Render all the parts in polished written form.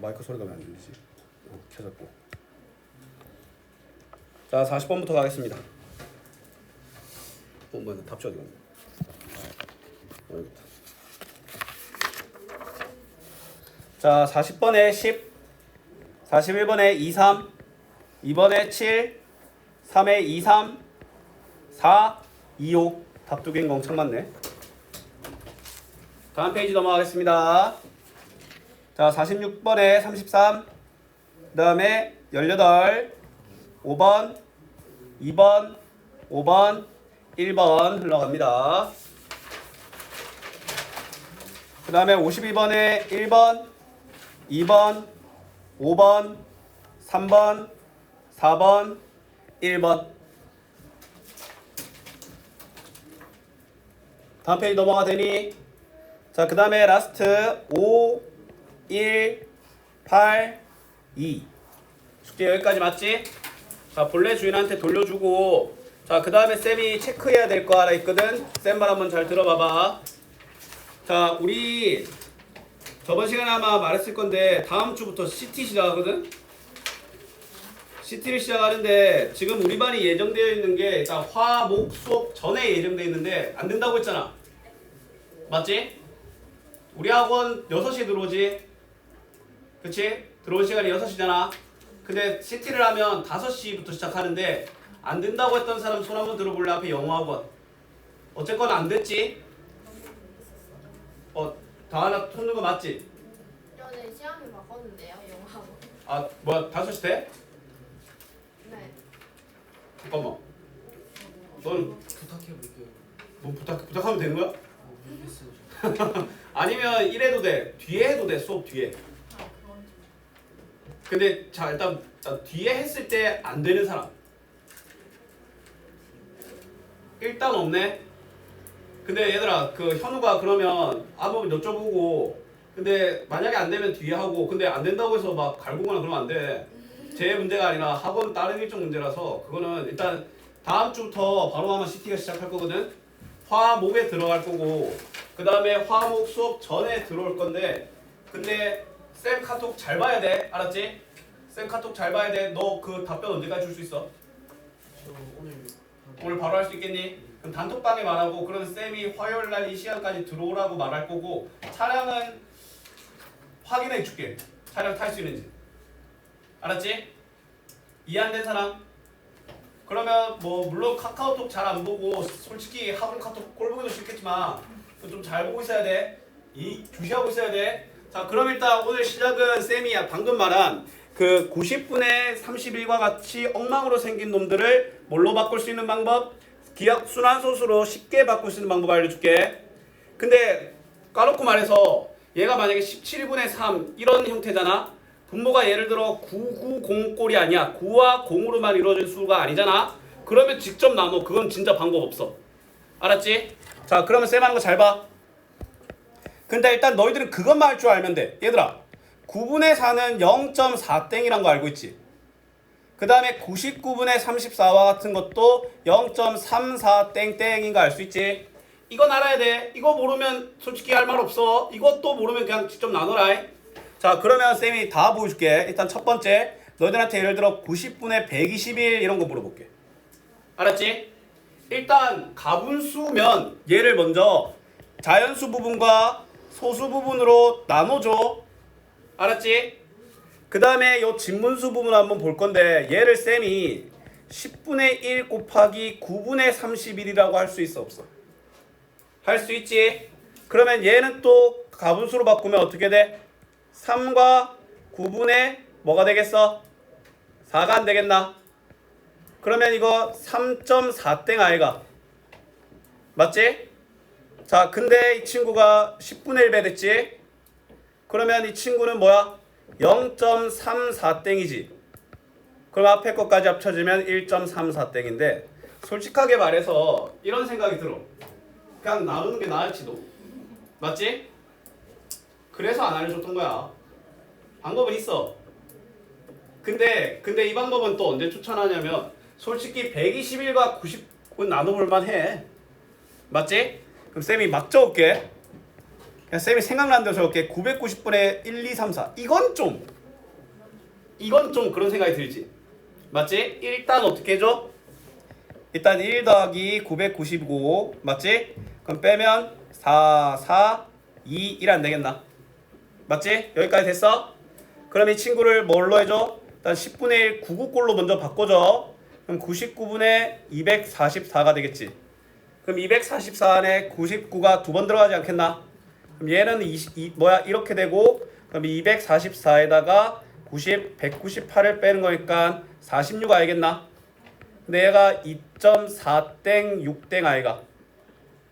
마이크 소리가 왜 안 들리지? 켜졌고. 자, 40번부터 가겠습니다. 뭐야, 답지 어디 갔냐? 여기다. 자, 40번에 10, 41번에 23, 2번에 7, 3에 23, 4, 25. 답 두 개인 거 엄청 많네. 다음 페이지 넘어가겠습니다. 자, 46번에 33, 그 다음에 18, 5번, 2번, 5번, 1번 흘러갑니다. 그 다음에 52번에 1번, 2번, 5번, 3번, 4번, 1번. 다음 페이지 넘어가 되니. 자, 그 다음에 라스트 5, 1, 8, 2. 숙제 여기까지 맞지? 자, 본래 주인한테 돌려주고, 자, 그 다음에 쌤이 체크해야 될 거 하나 있거든. 쌤 말 한번 잘 들어봐봐. 자, 우리 저번 시간에 아마 말했을 건데 다음 주부터 CT 시작하거든. CT를 시작하는데 지금 우리 반이 예정되어 있는 게 일단 화, 목, 수업 전에 예정되어 있는데 안 된다고 했잖아. 맞지? 우리 학원 6시에 들어오지? 그치? 들어온 시간이 6시잖아. 근데 CT를 하면 5시부터 시작하는데 안 된다고 했던 사람 손 한번 들어볼래? 앞에 영어학원. 어쨌거나 안 됐지? 다하나 손 든거 맞지? 전에 시험을 바꿨는데요, 영어하고. 아, 뭐야, 5시 돼? 네. 잠깐만. 넌 부탁해볼게요. 뭐 부탁하면 되는 거야? 모르겠어요. 아니면 이래도 돼. 뒤에 해도 돼. 수업 뒤에. 아, 그건 근데 자, 일단 뒤에 했을 때 안 되는 사람. 일단 없네. 근데 얘들아, 그 현우가 그러면 한번 여쭤보고, 근데 만약에 안 되면 뒤에 하고, 근데 안 된다고 해서 막 갈구거나 그러면 안 돼. 제 문제가 아니라 학원 다른 일정 문제라서 그거는 일단 다음 주부터 바로 아마 CT가 시작할 거거든. 화목에 들어갈 거고, 그 다음에 화목 수업 전에 들어올 건데, 근데 쌤 카톡 잘 봐야 돼. 알았지? 쌤 카톡 잘 봐야 돼. 너 그 답변 언제까지 줄 수 있어? 저 오늘 바로 할 수 있겠니? 그럼 단톡방에 말하고, 그런 쌤이 화요일날 이 시간까지 들어오라고 말할 거고, 차량은 확인해 줄게. 차량 탈 수 있는지. 알았지? 이해 안 된 사람? 그러면 뭐 물론 카카오톡 잘 안 보고, 솔직히 학원 카톡 꼴 보기도 싫겠지만 좀 잘 보고 있어야 돼. 주시하고 있어야 돼. 자, 그럼 일단 오늘 시작은 쌤이 방금 말한 그 90분의 31과 같이 엉망으로 생긴 놈들을 뭘로 바꿀 수 있는 방법? 기하 순환소수로 쉽게 바꿀 수 있는 방법 알려줄게. 근데 까놓고 말해서 얘가 만약에 17분의 3 이런 형태잖아. 분모가 예를 들어 990꼴이 아니야. 9와 0으로만 이루어진 수가 아니잖아. 그러면 직접 나눠. 그건 진짜 방법 없어. 알았지? 자, 그러면 쌤 하는 거 잘 봐. 근데 일단 너희들은 그것만 할 줄 알면 돼. 얘들아, 9분의 4는 0.4땡이란 거 알고 있지? 그 다음에 99분의 34와 같은 것도 0.34땡땡인 거 알 수 있지? 이건 알아야 돼. 이거 모르면 솔직히 할 말 없어. 이것도 모르면 그냥 직접 나눠라. 자, 그러면 쌤이 다 보여줄게. 일단 첫 번째, 너희들한테 예를 들어 90분의 121 이런 거 물어볼게. 알았지? 일단 가분수면 얘를 먼저 자연수 부분과 소수 부분으로 나눠줘. 알았지? 그 다음에 요 진분수 부분 한번 볼 건데, 얘를 쌤이 10분의 1 곱하기 9분의 31이라고 할 수 있어 없어? 할 수 있지? 그러면 얘는 또 가분수로 바꾸면 어떻게 돼? 3과 9분의 뭐가 되겠어? 4가 안 되겠나? 그러면 이거 3.4땡 아이가? 맞지? 자, 근데 이 친구가 10분의 1배 됐지? 그러면 이 친구는 뭐야? 0.34땡이지. 그럼 앞에 것까지 합쳐지면 1.34땡인데, 솔직하게 말해서 이런 생각이 들어. 그냥 나누는 게 나을지도. 맞지? 그래서 안 알려줬던 거야. 방법은 있어. 근데 이 방법은 또 언제 추천하냐면, 솔직히 121과 99는 나눠볼 만해. 맞지? 그럼 쌤이 막 적을게. 그냥 쌤이 생각나는 대로 적을게. 990분의 1, 2, 3, 4. 이건 좀 그런 생각이 들지. 맞지? 일단 어떻게 해줘? 일단 1 더하기 995 맞지? 그럼 빼면 4, 4, 2, 1 안 되겠나? 맞지? 여기까지 됐어? 그럼 이 친구를 뭘로 해줘? 일단 10분의 1 99꼴로 먼저 바꿔줘. 그럼 99분의 244가 되겠지. 그럼 244 안에 99가 두 번 들어가지 않겠나? 그럼 얘는 이렇게 되고 그럼 244에다가 198을 빼는 거니까 46 알겠나? 근데 얘가 2.4땡 6땡 아이가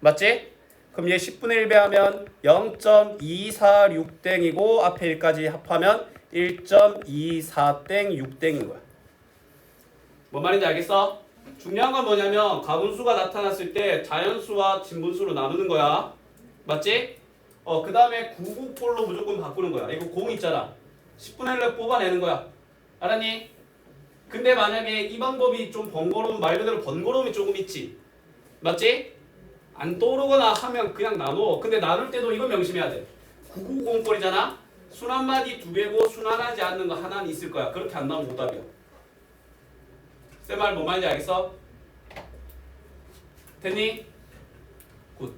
맞지? 그럼 얘 10분의 1 배하면 0.246땡이고 앞에 1까지 합하면 1.24땡 6땡인 거야. 뭔 말인지 알겠어? 중요한 건 뭐냐면 가분수가 나타났을 때 자연수와 진분수로 나누는 거야. 맞지? 그 다음에 99꼴로 무조건 바꾸는 거야. 이거 공 있잖아. 10분의 1로 뽑아내는 거야. 알았니? 근데 만약에 이 방법이 좀 번거로운 말 그대로 번거로움이 조금 있지. 맞지? 안 떠오르거나 하면 그냥 나눠. 근데 나눌 때도 이거 명심해야 돼. 99공꼴이잖아. 순한마디 두 개고 순환하지 않는 거 하나는 있을 거야. 그렇게 안 나오면 오답이야. 쌤 말 뭔 말인지 알겠어? 됐니? 굿.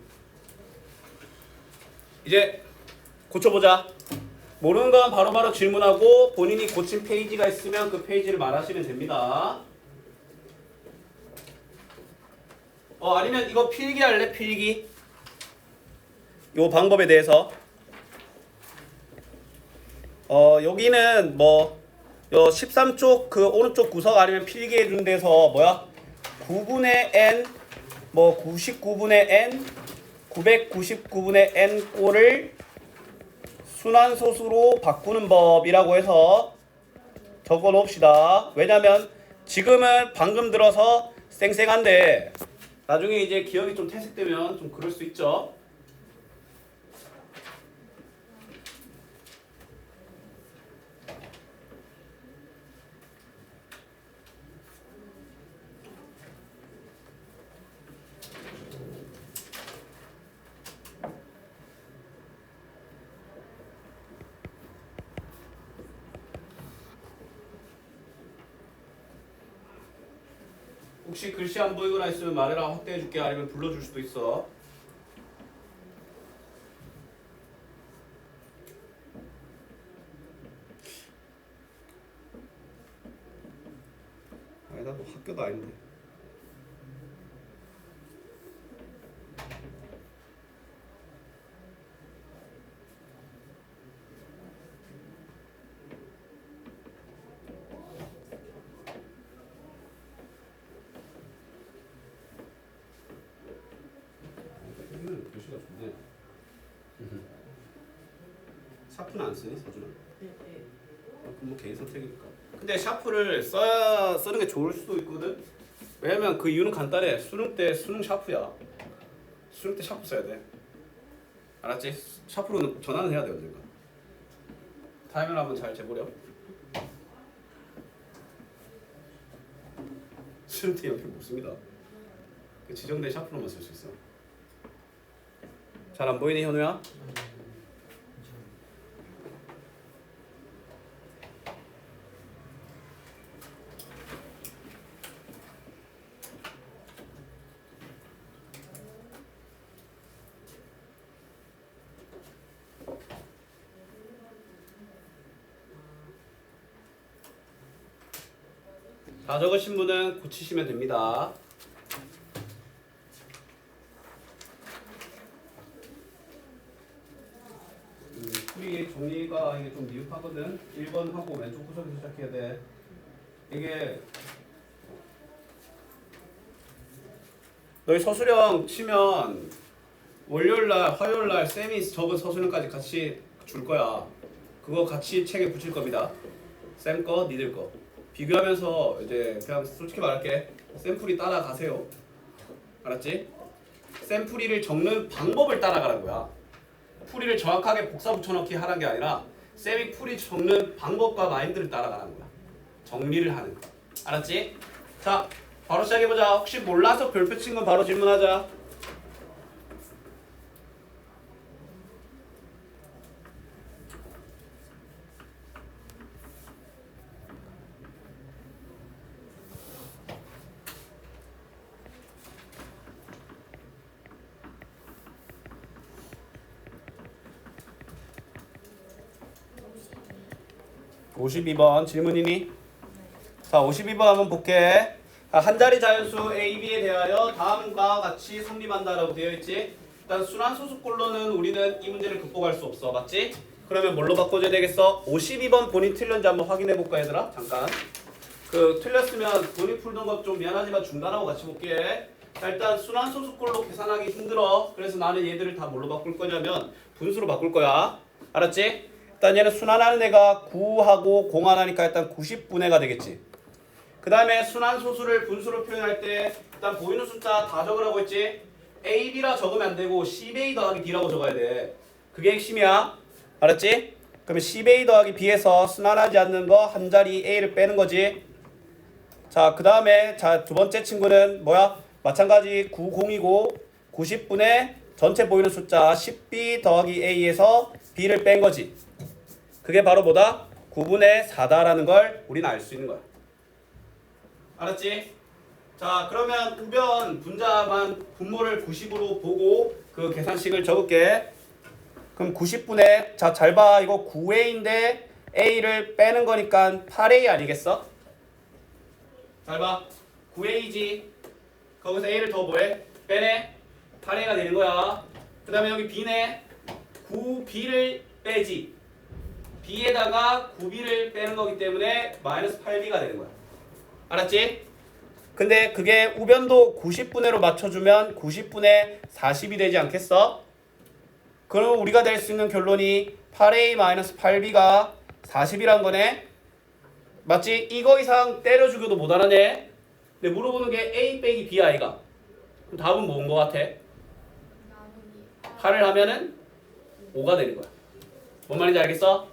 이제 고쳐보자. 모르는 건 바로바로 질문하고 본인이 고친 페이지가 있으면 그 페이지를 말하시면 됩니다. 아니면 이거 필기 할래? 필기? 요 방법에 대해서 여기는 뭐 요 13쪽 그 오른쪽 구석 아니면 필기해 준 데서 뭐야? 9분의 n 뭐 99분의 n 999분의 n 꼴을 순환소수로 바꾸는 법이라고 해서 적어 놓읍시다. 왜냐면 지금은 방금 들어서 쌩쌩한데 나중에 이제 기억이 좀 퇴색되면 좀 그럴 수 있죠. 혹시 글씨 안 보이거나 있으면 말해라. 확대해줄게. 아니면 불러줄 수도 있어. 아니다, 너 학교도 아닌데. 글씨가 좋네. 샤프는 안 쓰니, 서준아? 그럼 뭐 개인 선택이니까. 근데 샤프를 쓰는 게 좋을 수도 있거든. 왜냐면 그 이유는 간단해. 수능 때 수능 샤프야. 수능 때 샤프 써야 돼. 알았지? 샤프로 전환을 해야 돼 언젠가. 타이밍을 한번 잘 재보려. 수능 때 연필 못 씁니다. 지정된 샤프로만 쓸 수 있어. 잘 안 보이니 현우야? 다 적으신 분은 고치시면 됩니다. 풀이 정리가 이게 좀 미흡하거든. 1번 하고 왼쪽 구석에서 시작해야 돼. 이게 너희 서술형 치면 월요일날, 화요일날 쌤이 적은 서술형까지 같이 줄 거야. 그거 같이 책에 붙일 겁니다. 쌤 거, 니들 거. 비교하면서 이제 그냥 솔직히 말할게. 샘풀이 따라가세요. 알았지? 샘풀이를 적는 방법을 따라가는 거야. 풀이를 정확하게 복사 붙여넣기 하는 게 아니라 쌤이 풀이 적는 방법과 마인드를 따라가는 거야. 정리를 하는 거. 알았지? 자, 바로 시작해보자. 혹시 몰라서 별표 친 건 바로 질문하자. 52번 질문이니? 자, 52번 한번 볼게. 한 자리 자연수 A, B에 대하여 다음과 같이 성립한다라고 되어 있지. 일단 순환소수꼴로는 우리는 이 문제를 극복할 수 없어, 맞지? 그러면 뭘로 바꿔줘야 되겠어? 52번 본인 틀렸는지 한번 확인해 볼까 얘들아? 잠깐. 그 틀렸으면 본인 풀던 것 좀 미안하지만 중단하고 같이 볼게. 자, 일단 순환소수꼴로 계산하기 힘들어. 그래서 나는 얘들을 다 뭘로 바꿀 거냐면 분수로 바꿀 거야. 알았지? 일단 얘는 순환하는 애가 9하고 공환하니까 일단 90분의가 되겠지. 그 다음에 순환소수를 분수로 표현할 때 일단 보이는 숫자 다 적으라고 했지. A, B라 적으면 안 되고 CA 더하기 B라고 적어야 돼. 그게 핵심이야. 알았지? 그러면 CA 더하기 B에서 순환하지 않는 거 한 자리 A를 빼는 거지. 자, 그 다음에 자, 두 번째 친구는 뭐야? 마찬가지 90이고 90분의 전체 보이는 숫자 10B 더하기 A에서 B를 뺀 거지. 그게 바로 뭐다? 9분의 4다라는 걸 우리는 알 수 있는 거야. 알았지? 자, 그러면 우변 분자만 분모를 90으로 보고 그 계산식을 적을게. 그럼 90분의 자, 잘 봐. 이거 9A인데 A를 빼는 거니까 8A 아니겠어? 잘 봐. 9A지. 거기서 A를 더 뭐해? 빼네. 8A가 되는 거야. 그 다음에 여기 B네. 9B를 빼지. B에다가 9B를 빼는 거기 때문에 마이너스 8B가 되는 거야. 알았지? 근데 그게 우변도 90분의로 맞춰주면 90분의 40이 되지 않겠어? 그럼 우리가 낼 수 있는 결론이 8A-8B가 40이란 거네? 맞지? 이거 이상 때려 죽여도 못 알아내? 근데 물어보는 게 A 빼기 B 아이가? 그럼 답은 뭔 거 같아? 나누기 8을 하면은 5가 되는 거야. 뭔 말인지 알겠어?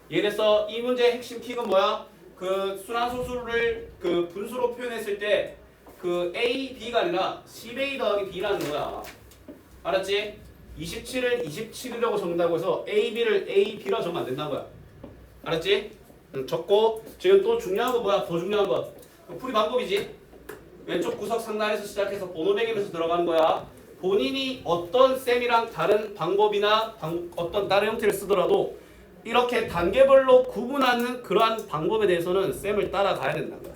이해됐어? 이 문제의 핵심 킥은 뭐야? 그 순환소수를 그 분수로 표현했을 때 그 A, B가 아니라 10A 더하기 B라는 거야. 알았지? 27을 27이라고 적는다고 해서 A, B를 A, B라고 적으면 안 된다는 거야. 알았지? 적고 지금 또 중요한 거 뭐야? 더 중요한 거 풀이 방법이지. 왼쪽 구석 상단에서 시작해서 번호 매기면서 들어가는 거야. 본인이 어떤 셈이랑 다른 방법이나 어떤 다른 형태를 쓰더라도 이렇게 단계별로 구분하는 그러한 방법에 대해서는 쌤을 따라가야 된다는 거야.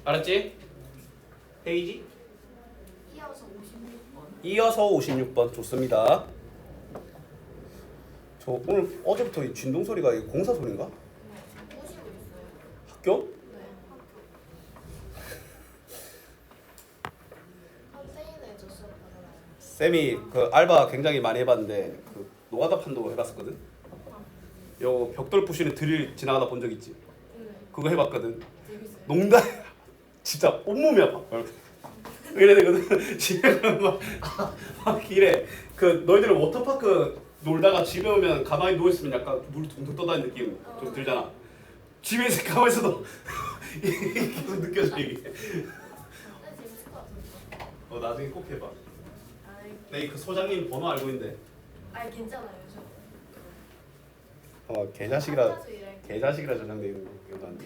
알았지? 페이지? 이어서 56번. 이어서 56번 좋습니다. 저 오늘 어제부터 이 진동 소리가 이 공사 소리인가? 네. 보시고 있어요. 학교? 네. 컨테이너에 줬었거든요. 쌤이 그 알바 굉장히 많이 해봤는데 그 노가다 판도 해봤었거든. 요 벽돌 부시는 드릴 지나가다 본 적 있지? 네. 그거 해봤거든. 재밌어요. 농담 진짜 온몸이 아파. 이래 되거든. 집에 막 길에 그 너희들은 워터파크 놀다가 집에 오면 가만히 누워 있으면 약간 물 둥둥 떠다니는 느낌 좀 들잖아. 집에서 가만히 있어도 계속 느껴져 이게. 네, 재밌을 것 같은데. 나중에 꼭 해봐. 아이, 내 그 소장님 번호 알고 있는데. 아이 괜찮아요. 개자식이라 저장돼 있는 거 안 돼.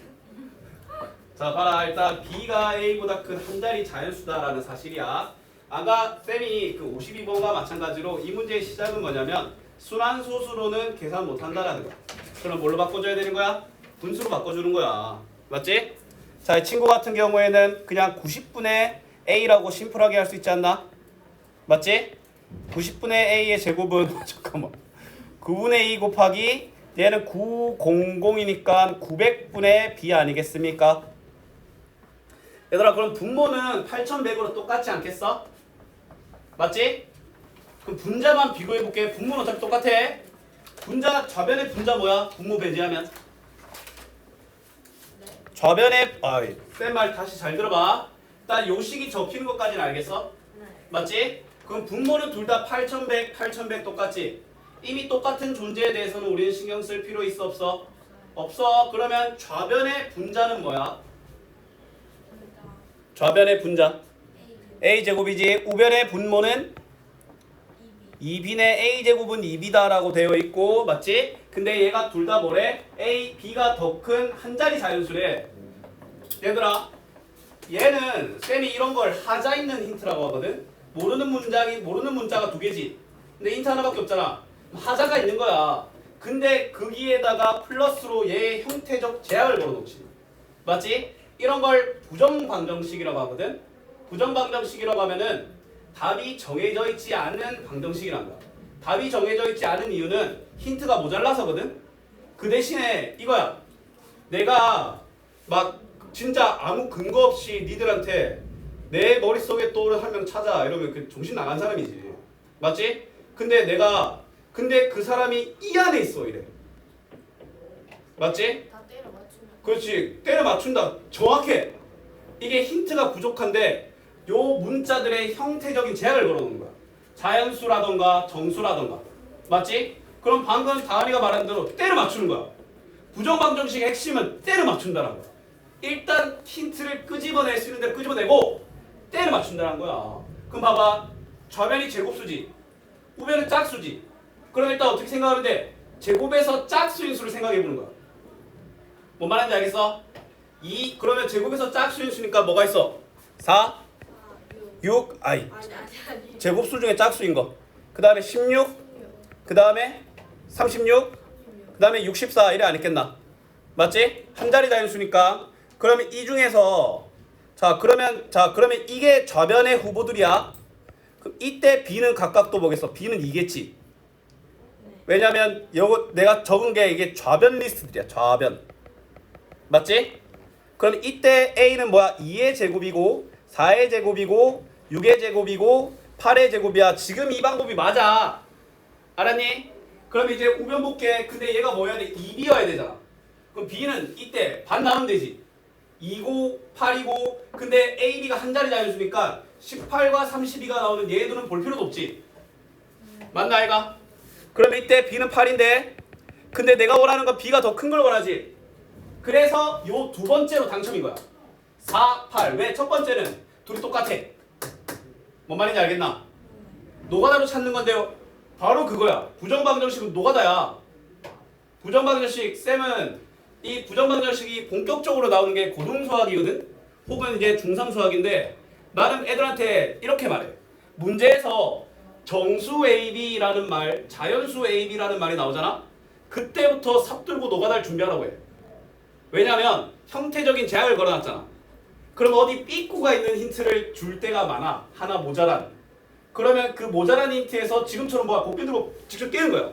자, 봐라. 일단 B가 A보다 큰 한 자리 자연수다라는 사실이야. 아까 쌤이 그 52번과 마찬가지로 이 문제의 시작은 뭐냐면 순환소수로는 계산 못한다라는 거야. 그럼 뭘로 바꿔줘야 되는 거야? 분수로 바꿔주는 거야. 맞지? 자, 이 친구 같은 경우에는 그냥 90분의 A라고 심플하게 할 수 있지 않나? 맞지? 90분의 A의 제곱은 잠깐만 9분의 2 곱하기 얘는 900이니까 900분의 B 아니겠습니까? 얘들아, 그럼 분모는 8100으로 똑같지 않겠어? 맞지? 그럼 분자만 비교해볼게. 분모는 어차피 똑같아. 분자 좌변의 분자 뭐야? 분모 배제하면 좌변의 쌤 말 다시 잘 들어봐. 일단 요식이 접히는 것까지는 알겠어? 네. 맞지? 그럼 분모는 둘 다 8100, 8100 똑같지? 이미 똑같은 존재에 대해서는 우리는 신경 쓸 필요 있어 없어? 없어. 그러면 좌변의 분자는 뭐야? 좌변의 분자 A제곱이지. 우변의 분모는 2B네. A제곱은 2B다라고 되어 있고 맞지? 근데 얘가 둘 다 뭐래? A, B가 더 큰 한 자리 자연수래. 얘들아, 얘는 쌤이 이런 걸 하자 있는 힌트라고 하거든. 모르는 문자가 두 개지. 근데 힌트 하나밖에 없잖아. 하자가 있는 거야. 근데 거기에다가 플러스로 얘의 형태적 제약을 걸어놓지. 맞지? 이런 걸 부정방정식이라고 하거든. 부정방정식이라고 하면은 답이 정해져 있지 않은 방정식이란 거야. 답이 정해져 있지 않은 이유는 힌트가 모자라서거든. 그 대신에 이거야. 내가 막 진짜 아무 근거 없이 니들한테 내 머릿속에 떠오르는 한 명 찾아 이러면 그 정신 나간 사람이지. 맞지? 근데 그 사람이 이 안에 있어 이래. 맞지? 다 때려 맞추면. 그렇지. 때려 맞춘다. 정확해. 이게 힌트가 부족한데 요 문자들의 형태적인 제약을 걸어놓는 거야. 자연수라던가 정수라던가. 맞지? 그럼 방금 다은이가 말한 대로 때려 맞추는 거야. 부정방정식의 핵심은 때려 맞춘다는 거야. 일단 힌트를 끄집어낼 수 있는 대로 끄집어내고 때려 맞춘다는 거야. 그럼 봐봐. 좌변이 제곱수지. 우변은 짝수지. 그럼 일단 어떻게 생각하면 돼? 제곱에서 짝수인 수를 생각해보는 거야. 뭔 말인지 알겠어? 그러면 제곱에서 짝수인 수니까 뭐가 있어? 4, 아, 6, 아니. 제곱수 중에 짝수인 거. 그 다음에 16, 그 다음에 36, 그 다음에 64 이래 안 했겠나? 맞지? 한 자리 다인수니까. 그러면 이 중에서 그러면 이게 좌변의 후보들이야. 그럼 이때 B는 각각 또 뭐겠어? B는 2겠지. 왜냐면 요거 내가 적은 게 이게 좌변 리스트들이야. 좌변. 맞지? 그럼 이때 A는 뭐야? 2의 제곱이고 4의 제곱이고 6의 제곱이고 8의 제곱이야. 지금 이 방법이 맞아. 알았니? 그럼 이제 우변 볼게. 근데 얘가 뭐여야 돼? 2B여야 되잖아. 그럼 B는 이때 반 나누면 되지. 2고 8이고 근데 A, B가 한 자리 자연수니까 18과 32가 나오는 얘들은 볼 필요도 없지. 맞나 아이가? 그럼 이때 B는 8인데 근데 내가 원하는 건 B가 더 큰 걸 원하지. 그래서 요 두 번째로 당첨인 거야. 4, 8. 왜? 첫 번째는 둘이 똑같아. 뭔 말인지 알겠나? 노가다로 찾는 건데요. 바로 그거야. 부정방정식은 노가다야. 부정방정식 쌤은 이 부정방정식이 본격적으로 나오는 게 고등수학이거든. 혹은 이제 중상수학인데 나는 애들한테 이렇게 말해. 문제에서 정수 AB라는 말, 자연수 AB라는 말이 나오잖아. 그때부터 삽들고 노가다를 준비하라고 해. 왜냐면 형태적인 제약을 걸어놨잖아. 그럼 어디 삐꾸가 있는 힌트를 줄 때가 많아. 하나 모자란. 그러면 그 모자란 힌트에서 지금처럼 뭐야 곡괭 들고 직접 깨는 거야.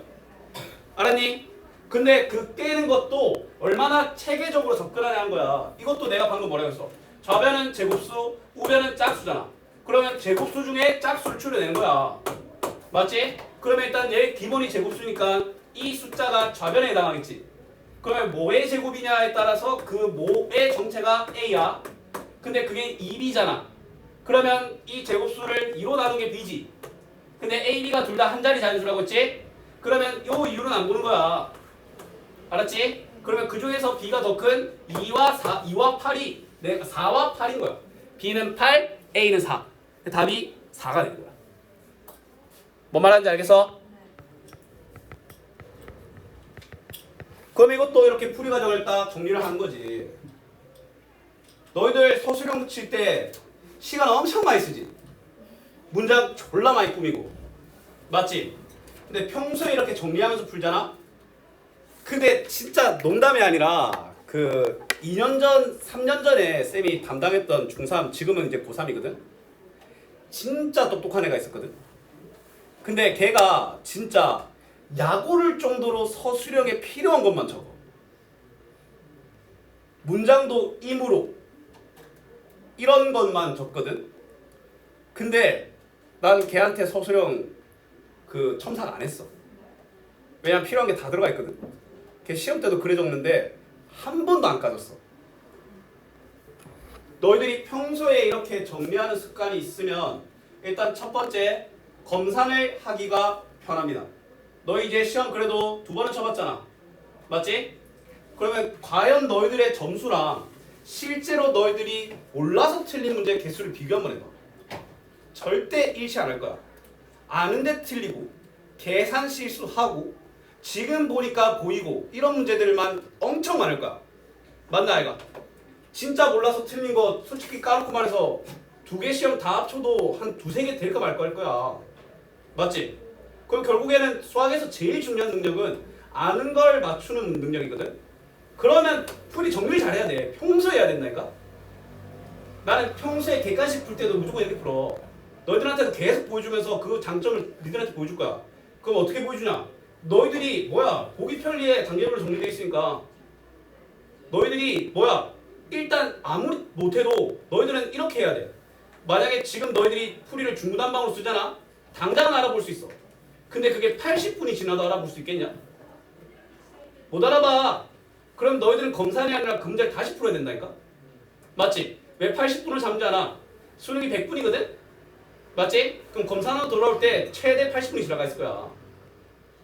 알았니? 근데 그 깨는 것도 얼마나 체계적으로 접근하냐는 거야. 이것도 내가 방금 뭐라고 했어. 좌변은 제곱수, 우변은 짝수잖아. 그러면 제곱수 중에 짝수를 추려내는 거야. 맞지? 그러면 일단 얘 기본이 제곱수니까 이 숫자가 좌변에 해당하겠지. 그러면 뭐의 제곱이냐에 따라서 그 뭐의 정체가 A야. 근데 그게 2B잖아. 그러면 이 제곱수를 2로 나눈 게 B지. 근데 A, B가 둘 다 한 자리 자연수라고 했지? 그러면 요 이유는 안 보는 거야. 알았지? 그러면 그 중에서 B가 더 큰 2와 8이 4와 8인 거야. B는 8, A는 4. 답이 4가 되는 거야. 뭔 말하는지 알겠어? 그럼 이것도 이렇게 풀이 과정을 딱 정리를 하는 거지. 너희들 서술형 칠 때 시간 엄청 많이 쓰지? 문장 졸라 많이 꾸미고. 맞지? 근데 평소에 이렇게 정리하면서 풀잖아? 근데 진짜 농담이 아니라 그 2년 전, 3년 전에 쌤이 담당했던 중3, 지금은 이제 고3이거든? 진짜 똑똑한 애가 있었거든? 근데 걔가 진짜 약오를 정도로 서술형에 필요한 것만 적어. 문장도 임으로 이런 것만 적거든? 근데 난 걔한테 서술형 그 첨삭 안 했어. 왜냐면 필요한 게 다 들어가 있거든. 걔 시험 때도 그래 적는데 한 번도 안 까졌어. 너희들이 평소에 이렇게 정리하는 습관이 있으면 일단 첫 번째 검산을 하기가 편합니다. 너희 이제 시험 그래도 2번은 쳐봤잖아. 맞지? 그러면 과연 너희들의 점수랑 실제로 너희들이 몰라서 틀린 문제의 개수를 비교 한번 해봐. 절대 일치 안 할 거야. 아는데 틀리고 계산 실수하고 지금 보니까 보이고 이런 문제들만 엄청 많을 거야. 맞나 아이가? 진짜 몰라서 틀린 거 솔직히 까놓고 말해서 2개 시험 다 합쳐도 한 2-3개 될까 말까 할 거야. 맞지? 그럼 결국에는 수학에서 제일 중요한 능력은 아는 걸 맞추는 능력이거든. 그러면 풀이 정리 잘해야 돼. 평소에 해야 된다니까. 나는 평소에 객관식 풀 때도 무조건 이렇게 풀어. 너희들한테도 계속 보여주면서 그 장점을 니들한테 보여줄 거야. 그럼 어떻게 보여주냐? 너희들이 뭐야? 보기 편리해. 단계별로 정리되어 있으니까. 너희들이 뭐야? 일단 아무리 못해도 너희들은 이렇게 해야 돼. 만약에 지금 너희들이 풀이를 중구난방으로 쓰잖아? 당장은 알아볼 수 있어. 근데 그게 80분이 지나도 알아볼 수 있겠냐? 못 알아봐. 그럼 너희들은 검산이 아니라 그 문제를 다시 풀어야 된다니까? 맞지? 왜 80분을 잠자나? 수능이 100분이거든? 맞지? 그럼 검사하고 돌아올 때 최대 80분이 지나가 있을 거야.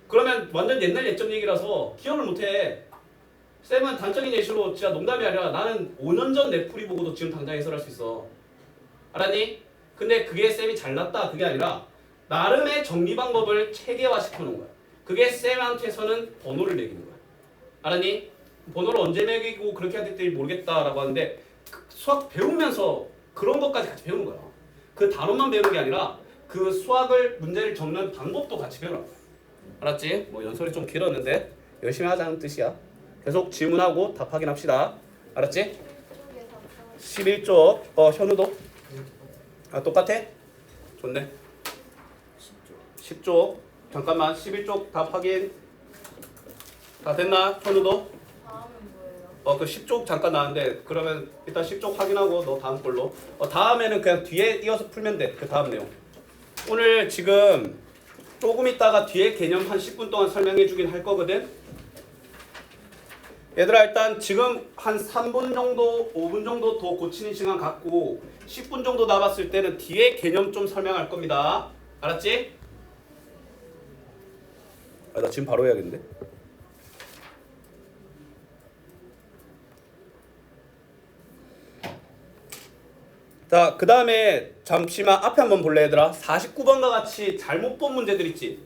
그러면 완전 옛날 예점 얘기라서 기억을 못해. 쌤은 단적인 예시로 진짜 농담이 아니라 나는 5년 전 내 풀이 보고도 지금 당장 해설할 수 있어. 알았니? 근데 그게 쌤이 잘났다 그게 아니라 나름의 정리 방법을 체계화시켜 놓은 거야. 그게 쌤한테서는 번호를 매기는 거야. 알았니? 번호를 언제 매기고 그렇게 해야 될지 모르겠다라고 하는데 수학 배우면서 그런 것까지 같이 배우는 거야. 그 단어만 배우는 게 아니라 그 수학을 문제를 적는 방법도 같이 배우는 거야. 알았지? 뭐 연설이 좀 길었는데 열심히 하자는 뜻이야. 계속 질문하고 답 확인합시다. 알았지? 11쪽 현우도? 똑같아? 좋네. 10쪽 잠깐만 11쪽 답 확인 다 됐나? 현우도? 다음은 뭐예요? 그 10쪽 잠깐 나왔는데 그러면 일단 10쪽 확인하고 너 다음 걸로 다음에는 그냥 뒤에 이어서 풀면 돼. 그 다음 내용 오늘 지금 조금 있다가 뒤에 개념 한 10분 동안 설명해 주긴 할 거거든. 얘들아 일단 지금 한 3분 정도 5분 정도 더 고치는 시간 갖고 10분 정도 남았을 때는 뒤에 개념 좀 설명할 겁니다. 알았지? 나 지금 바로 해야겠는데. 자, 그 다음에 잠시만 앞에 한번 볼래 얘들아. 49번과 같이 잘못 본 문제들 있지?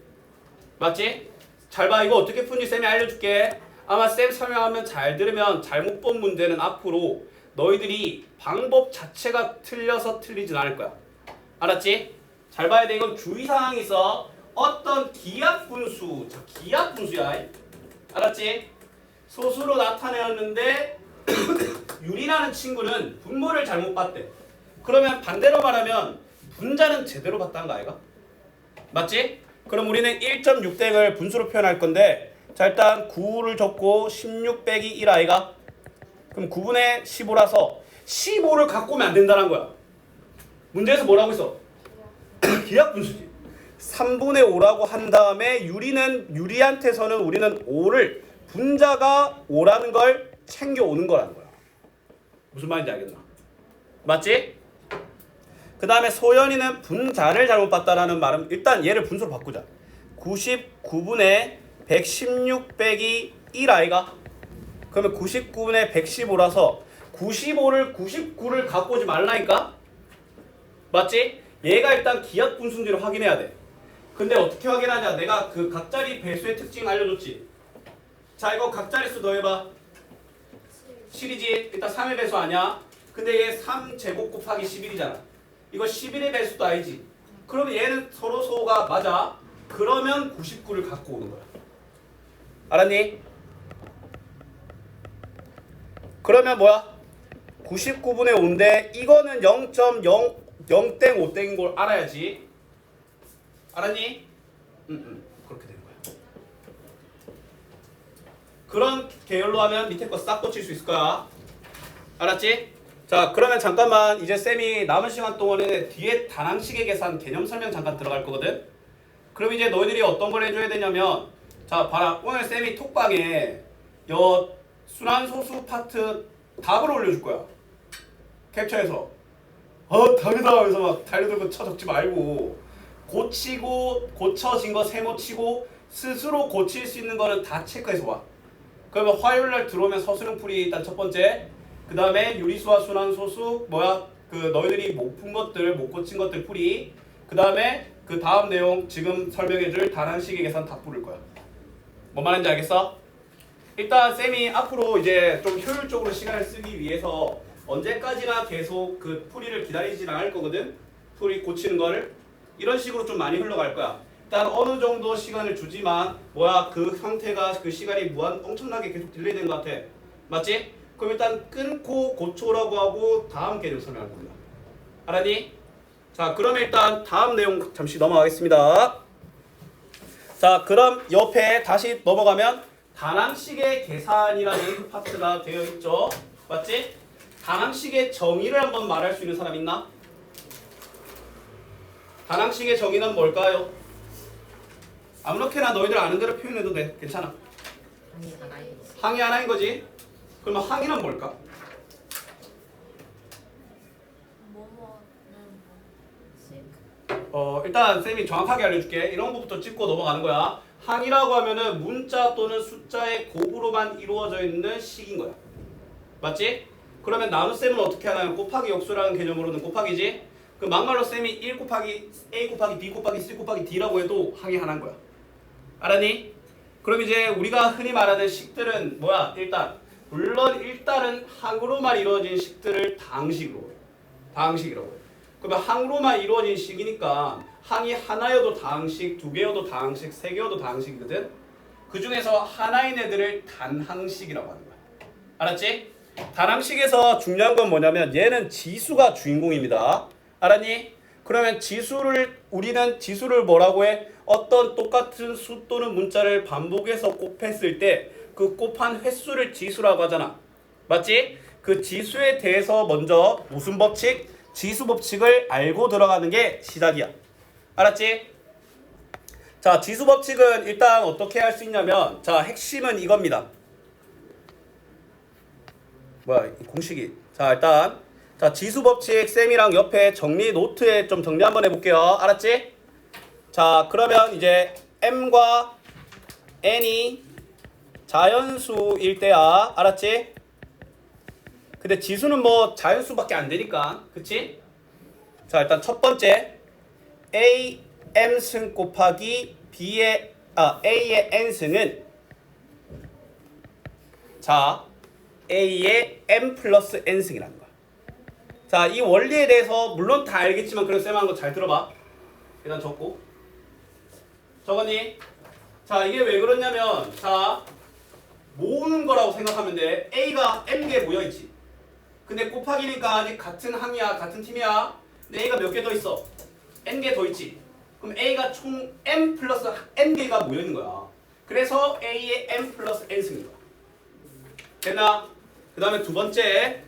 맞지? 잘 봐. 이거 어떻게 푸는지 쌤이 알려줄게. 아마 쌤 설명하면 잘 들으면 잘못 본 문제는 앞으로 너희들이 방법 자체가 틀려서 틀리진 않을 거야. 알았지? 잘 봐야 돼. 이건 주의사항이 있어. 어떤 기하분수. 자, 기하분수야. 알았지? 소수로 나타내었는데 유리라는 친구는 분모를 잘못 봤대. 그러면 반대로 말하면 분자는 제대로 봤다는 거 아이가? 맞지? 그럼 우리는 1.6댕을 분수로 표현할 건데 자 일단 9를 적고 16 빼기 1 아이가? 그럼 9분의 15라서 15를 갖고 오면 안 된다는 거야. 문제에서 뭐라고 있어? 기하분수지. 3분의 5라고 한 다음에 유리한테서는 우리는 5를 분자가 5라는 걸 챙겨오는 거라는 거야. 무슨 말인지 알겠나? 맞지? 그 다음에 소연이는 분자를 잘못 봤다라는 말은 일단 얘를 분수로 바꾸자. 99분의 116 빼기 1 아이가? 그러면 99분의 115라서 99를 갖고 오지 말라니까? 맞지? 얘가 일단 기하분수인지를 확인해야 돼. 근데 어떻게 확인하냐? 내가 그 각자리 배수의 특징 알려줬지? 자 이거 각자리수 더해봐. 7이지? 일단 3의 배수 아니야? 근데 얘 3제곱 곱하기 11이잖아. 이거 11의 배수도 아니지. 그러면 얘는 서로 소가 맞아. 그러면 99를 갖고 오는 거야. 알았니? 그러면 뭐야? 99분의 5인데 이거는 0.0땡5땡인 걸 알아야지. 알았니? 그렇게 되는 거야. 그런 계열로 하면 밑에 거 싹 고칠 수 있을 거야. 알았지? 자 그러면 잠깐만 이제 쌤이 남은 시간 동안에 뒤에 다항식의 계산 개념 설명 잠깐 들어갈 거거든. 그럼 이제 너희들이 어떤 걸 해줘야 되냐면 자 봐라. 오늘 쌤이 톡방에 여 순환소수 파트 답을 올려줄 거야. 캡처해서 답이다 그래서 막 달려들고 쳐 적지 말고 고치고 고쳐진 거 세모치고 스스로 고칠 수 있는 거는 다 체크해서 와. 그러면 화요일날 들어오면 서술형 풀이 일단 첫 번째, 그 다음에 유리수와 순환소수 그 너희들이 못 푼 것들 못 고친 것들 풀이, 그 다음에 그 다음 내용 지금 설명해줄 다항식의 계산 다 풀을 거야. 뭔 말인지 알겠어? 일단 쌤이 앞으로 이제 좀 효율적으로 시간을 쓰기 위해서 언제까지나 계속 그 풀이를 기다리진 않을 거거든. 풀이 고치는 거를 이런 식으로 좀 많이 흘러갈 거야. 일단 어느 정도 시간을 주지만 뭐야 그 형태가 그 시간이 엄청나게 계속 딜레이 된 것 같아. 맞지? 그럼 일단 끊고 고쳐라고 하고 다음 개념 설명할 겁니다. 알았니? 자 그럼 일단 다음 내용 잠시 넘어가겠습니다. 자 그럼 옆에 다시 넘어가면 다항식의 계산이라는 파트가 되어 있죠. 맞지? 다항식의 정의를 한번 말할 수 있는 사람 있나? 다항식의 정의는 뭘까요? 아무렇게나 너희들 아는 대로 표현해도 돼. 괜찮아. 항이 하나인 거지. 그러면 항이는 뭘까? 일단 쌤이 정확하게 알려줄게. 이런 것부터 짚고 넘어가는 거야. 항이라고 하면은 문자 또는 숫자의 곱으로만 이루어져 있는 식인 거야. 맞지? 그러면 나눗셈은 어떻게 하나요? 곱하기 역수라는 개념으로는 곱하기지. 그 막말로 쌤이 1 곱하기 A 곱하기 B 곱하기 C 곱하기 D라고 해도 항이 하나인 거야. 알았니? 그럼 이제 우리가 흔히 말하는 식들은 뭐야? 물론 일단은 항으로만 이루어진 식들을 다항식으로 해요. 다항식이라고 해요. 그러면 항으로만 이루어진 식이니까 항이 하나여도 다항식, 두 개여도 다항식, 세 개여도 다항식이거든. 그 중에서 하나인 애들을 단항식이라고 하는 거야. 알았지? 단항식에서 중요한 건 뭐냐면 얘는 지수가 주인공입니다. 알았니? 그러면 우리는 지수를 뭐라고 해? 어떤 똑같은 수 또는 문자를 반복해서 곱했을 때 그 곱한 횟수를 지수라고 하잖아. 맞지? 그 지수에 대해서 먼저 무슨 법칙? 지수 법칙을 알고 들어가는 게 시작이야. 알았지? 자, 지수 법칙은 일단 어떻게 할 수 있냐면 자, 핵심은 이겁니다. 뭐야, 이 공식이. 자, 일단 자, 지수 법칙 쌤이랑 옆에 정리 노트에 좀 정리 한번 해볼게요. 알았지? 자, 그러면 이제 m과 n이 자연수일 때야. 알았지? 근데 지수는 뭐 자연수밖에 안 되니까. 그치? 자, 일단 첫 번째 a m승 곱하기 a의 n승은 자, a의 m 플러스 n승이라는 거야. 자, 이 원리에 대해서 물론 다 알겠지만 그래도 쌤 하는 거 잘 들어봐. 일단 적고 적었니? 자, 이게 왜 그러냐면 자, 모으는 거라고 생각하면 돼. A가 M개 모여있지. 근데 곱하기니까 아직 같은 항이야, 같은 팀이야. 근데 A가 몇 개 더 있어? N개 더 있지. 그럼 A가 총 M 플러스 N개가 모여있는 거야. 그래서 A의 M 플러스 N승인 거야. 됐나? 그 다음에 두 번째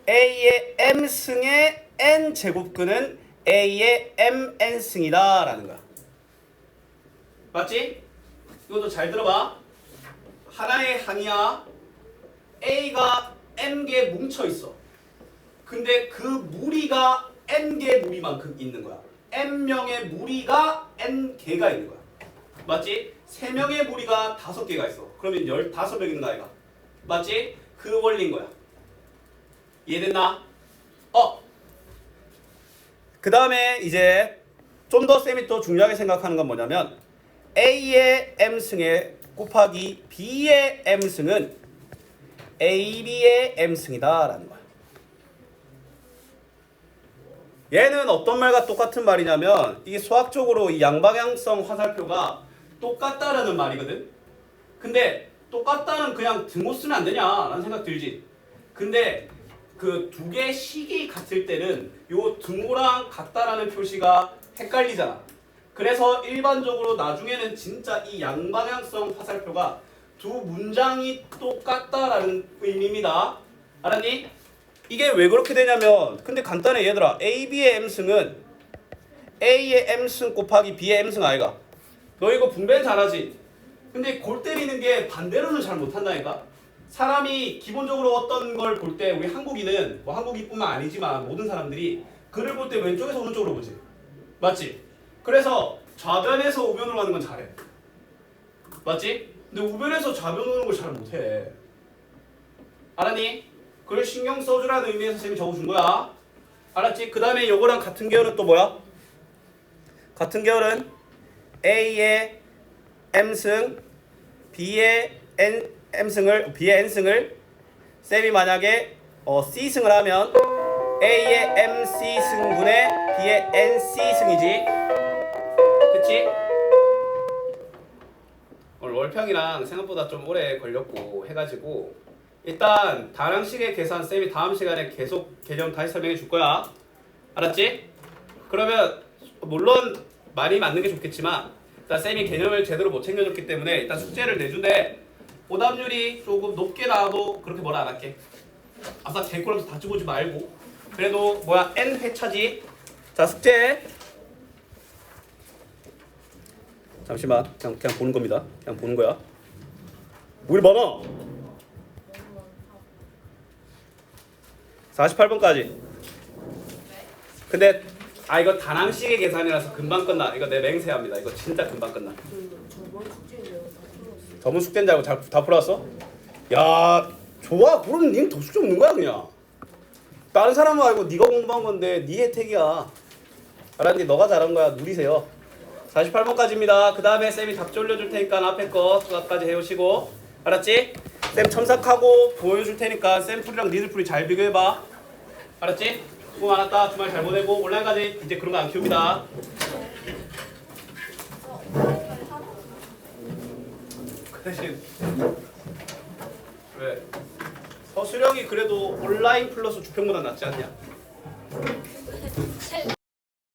A의 M승의 N제곱근은 A의 MN승이다 라는 거야. 맞지? 이것도 잘 들어봐. 하나의 항이야. A가 M개 뭉쳐있어. 근데 그 무리가 N개 무리만큼 있는 거야. N명의 무리가 N개가 있는 거야. 맞지? 3명의 무리가 5개가 있어. 그러면 15명 있는 거 아이가? 맞지? 그 원리인 거야. 이해됐나? 그 다음에 이제 좀 더 쌤이 또 중요하게 생각하는 건 뭐냐면 A의 M승에 곱하기 B의 M승은 AB의 M승이다 라는 거야. 얘는 어떤 말과 똑같은 말이냐면 이게 수학적으로 이 양방향성 화살표가 똑같다라는 말이거든. 근데 똑같다는 그냥 등호 쓰면 안 되냐 라는 생각 들지. 근데 그 두 개의 식이 같을 때는 요 등호랑 같다라는 표시가 헷갈리잖아. 그래서 일반적으로 나중에는 진짜 이 양방향성 화살표가 두 문장이 똑같다라는 의미입니다. 알았니? 이게 왜 그렇게 되냐면 근데 간단해 얘들아. AB의 M승은 A의 M승 곱하기 B의 M승 아이가? 너 이거 분배 잘하지? 근데 골 때리는 게 반대로는 잘 못한다니까? 사람이 기본적으로 어떤 걸 볼 때 우리 한국인은 뭐 한국인뿐만 아니지만 모든 사람들이 글을 볼 때 왼쪽에서 오른쪽으로 보지. 맞지? 그래서 좌변에서 우변으로 가는 건 잘해. 맞지? 근데 우변에서 좌변 오는 걸 잘 못해. 알았니? 그걸 신경 써주라는 의미에서 쌤이 적어준 거야. 알았지? 그 다음에 요거랑 같은 계열은 또 뭐야? 같은 계열은 A의 M승, B의 N승을 쌤이 만약에 C승을 하면 A의 MC 승분의 B의 NC 승이지. 월평이랑 생각보다 좀 오래 걸렸고 해가지고 일단 다량식의 계산 쌤이 다음 시간에 계속 개념 다시 설명해 줄 거야. 알았지? 그러면 물론 많이 맞는 게 좋겠지만 일단 쌤이 개념을 제대로 못 챙겨줬기 때문에 일단 숙제를 내준대. 오답률이 조금 높게 나와도 그렇게 뭐라 안 할게. 아싸 개꿀하면서 다 찍어오지 말고. 그래도 뭐야 n 회차지. 자 숙제. 잠시만 그냥 보는 겁니다. 그냥 보는 거야. 뭘 봐봐. 48번까지. 근데 이거 다낭식의 계산이라서 금방 끝나. 이거 내 맹세합니다. 이거 진짜 금방 끝나. 저번 숙제를 내가 다 풀었어. 저번 숙제인지 알고 다 풀어왔어? 야 좋아. 그럼 니는 더 숙제 없는 거야 그냥. 다른 사람은 알고 네가 공부한 건데 네 혜택이야. 알았니? 너가 잘한 거야. 누리세요. 48번까지입니다. 그 다음에 쌤이 답지 올려줄 테니까 앞에 거 수학까지 해오시고. 알았지? 쌤 첨삭하고 보여줄 테니까 쌤 풀이랑 니들 풀이 잘 비교해봐. 알았지? 수고 많았다. 주말 잘 보내고 온라인까지 이제 그런 거 안 키웁니다. 그 대신 왜? 서수령이 그래도 온라인 플러스 주평보다 낫지 않냐?